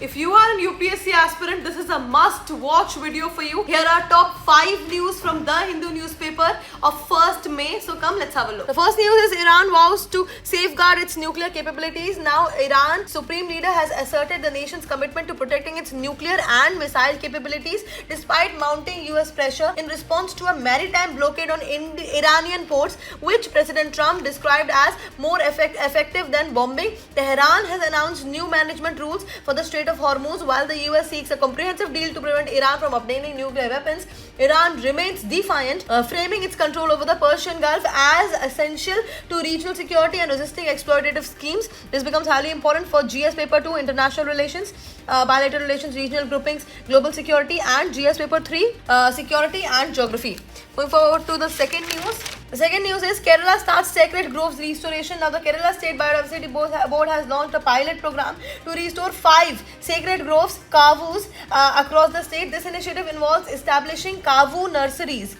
If you are an UPSC aspirant, this is a must-watch video for you. Here are top 5 news from the Hindu newspaper of 1st May. So come, let's have a look. The first news is Iran vows to safeguard its nuclear capabilities. Now, Iran's supreme leader has asserted the nation's commitment to protecting its nuclear and missile capabilities despite mounting US pressure in response to a maritime blockade on Iranian ports, which President Trump described as more effective than bombing. Tehran has announced new management rules for the Strait of Hormuz while the US seeks a comprehensive deal to prevent Iran from obtaining nuclear weapons. Iran remains defiant, framing its control over the Persian Gulf as essential to regional security and resisting exploitative schemes. This becomes highly important for GS Paper 2, international relations, bilateral relations, regional groupings, global security, and GS Paper 3, security and geography. Moving forward to the second news. The second news is Kerala starts sacred groves restoration. Now, the Kerala State Biodiversity Board has launched a pilot program to restore 5 sacred groves, kavus, across the state. This initiative involves establishing kavu nurseries,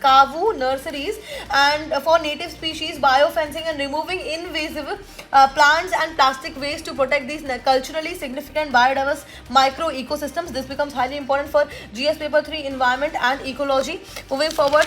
and for native species, biofencing, and removing invasive plants and plastic waste to protect these culturally significant biodiverse micro ecosystems. This becomes highly important for GS Paper 3, environment and ecology. Moving forward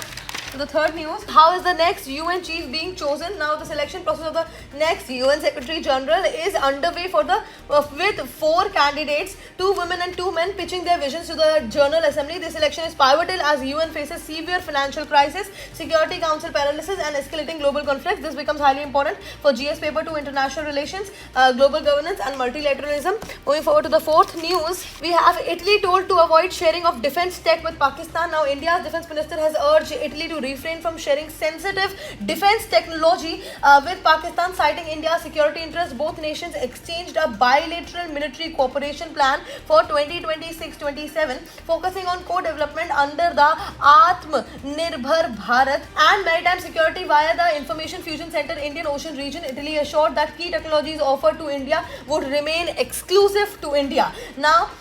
to the third news, how is the next UN chief being chosen? Now, the selection process of the next UN Secretary General is underway with 4 candidates, 2 women and 2 men, pitching their visions to the General Assembly. This election is pivotal as UN faces severe financial crisis, Security Council paralysis, and escalating global conflicts. This becomes highly important for GS Paper 2, international relations, global governance, and multilateralism. Moving forward to the fourth news, we have Italy told to avoid sharing of defense tech with Pakistan. Now, India's defense minister has urged Italy to refrain from sharing sensitive defense technology with Pakistan, citing India's security interests. Both nations exchanged a bilateral military cooperation plan for 2026-27, focusing on co-development under the Atmanirbhar Bharat and maritime security via the Information Fusion Center Indian Ocean region. Italy assured that key technologies offered to India would remain exclusive to India. Now,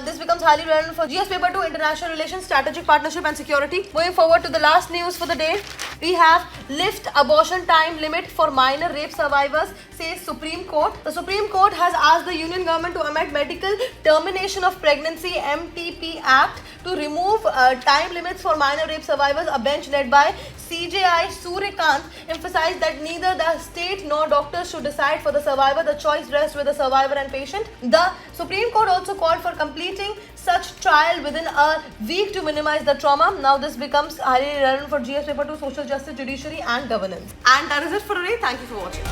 this becomes highly relevant for GS Paper 2, international relations, strategic partnership and security. Moving forward to the last news for the day, we have lift abortion time limit for minor rape survivors, says Supreme Court. The Supreme Court has asked the Union government to amend Medical Termination of Pregnancy (MTP) Act to remove time limits for minor rape survivors. A bench led by CJI Suryakant emphasized that neither the state nor doctors should decide for the survivor. The choice rests with the survivor and patient. The Supreme Court also called for completing such trial within a week to minimize the trauma. Now, this becomes highly relevant for GS Paper 2, social justice, judiciary and governance. And that is it for today. Thank you for watching.